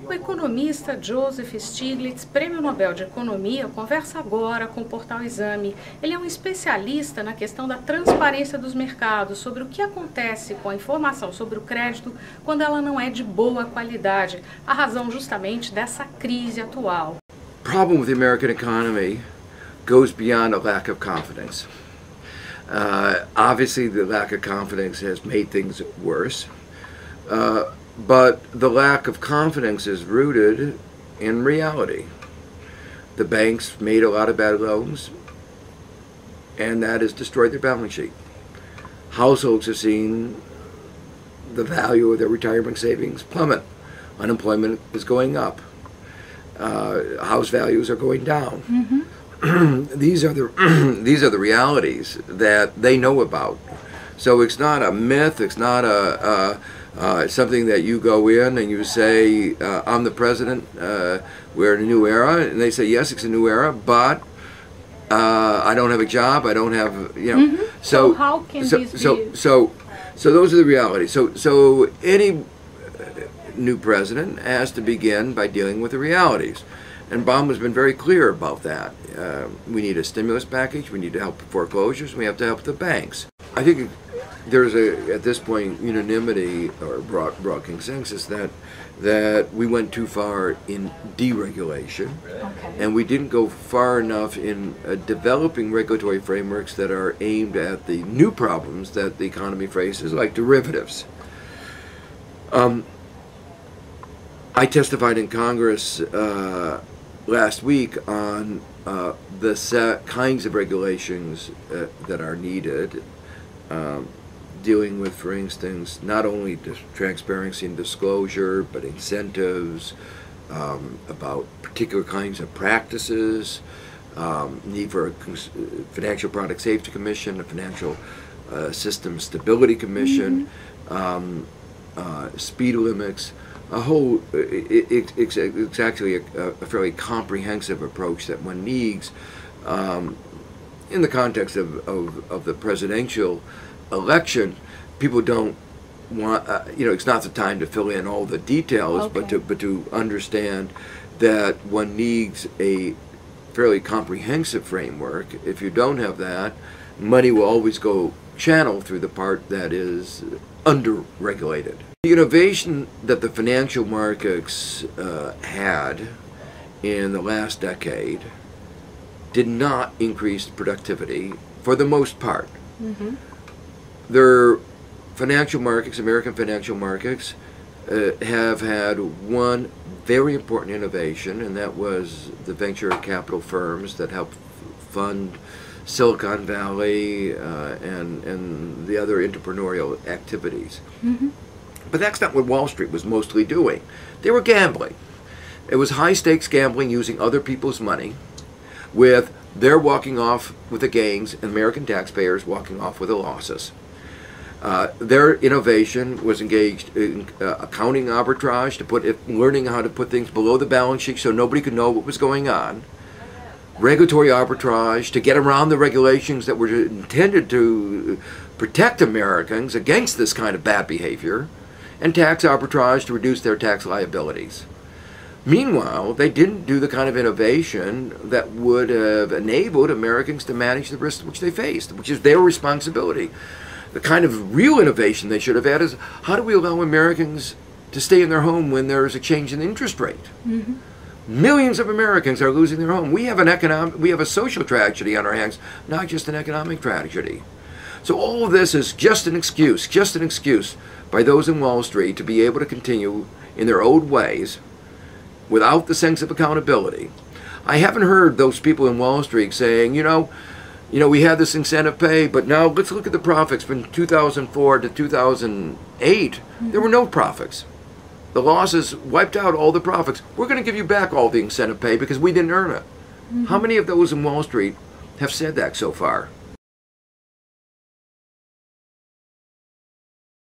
O economista Joseph Stiglitz, Prêmio Nobel de Economia, conversa agora com o portal Exame. Ele é um especialista na questão da transparência dos mercados, sobre o que acontece com a informação sobre o crédito quando ela não é de boa qualidade, a razão justamente dessa crise atual. The problem with the American economy goes beyond a lack of confidence. Obviously, the lack of confidence has made things worse. But the lack of confidence is rooted in reality. The banks made a lot of bad loans, and that has destroyed their balance sheet. Households have seen the value of their retirement savings plummet. Unemployment is going up. House values are going down. Mm-hmm. These are the realities that they know about. So it's not a myth. It's not something that you go in and you say, I'm the president, we're in a new era, and they say, yes, it's a new era, but I don't have a job, I don't have, you know. Mm-hmm. So how can these be? So those are the realities. So any new president has to begin by dealing with the realities. And Obama's been very clear about that. We need a stimulus package, we need to help foreclosures, we have to help the banks. I think there's at this point, unanimity or broad consensus that we went too far in deregulation, and we didn't go far enough in developing regulatory frameworks that are aimed at the new problems that the economy faces, like derivatives. I testified in Congress last week on the kinds of regulations that are needed, dealing with, for instance, not only transparency and disclosure, but incentives, about particular kinds of practices, need for a Financial Product Safety Commission, a Financial System Stability Commission, speed limits, a whole, it's actually a fairly comprehensive approach that one needs in the context of the presidential election. People don't want, it's not the time to fill in all the details, but to understand that one needs a fairly comprehensive framework. If you don't have that, money will always go channel through the part that is under-regulated. The innovation that the financial markets had in the last decade did not increase productivity for the most part. Mm-hmm. Their financial markets, American financial markets, have had one very important innovation, and that was the venture capital firms that helped fund Silicon Valley and the other entrepreneurial activities. Mm-hmm. But that's not what Wall Street was mostly doing. They were gambling. It was high-stakes gambling using other people's money, with their walking off with the gains and American taxpayers walking off with the losses. Their innovation was engaged in accounting arbitrage, learning how to put things below the balance sheet so nobody could know what was going on. Regulatory arbitrage to get around the regulations that were intended to protect Americans against this kind of bad behavior, and tax arbitrage to reduce their tax liabilities. Meanwhile, they didn't do the kind of innovation that would have enabled Americans to manage the risks which they faced, which is their responsibility. The kind of real innovation they should have had is, how do we allow Americans to stay in their home when there is a change in the interest rate? Mm-hmm. Millions of Americans are losing their home. We have a social tragedy on our hands, not just an economic tragedy. So all of this is just an excuse by those in Wall Street to be able to continue in their old ways without the sense of accountability. I haven't heard those people in Wall Street saying, we had this incentive pay, but now let's look at the profits from 2004 to 2008. Mm-hmm. There were no profits. The losses wiped out all the profits. We're going to give you back all the incentive pay because we didn't earn it. Mm-hmm. How many of those in Wall Street have said that so far?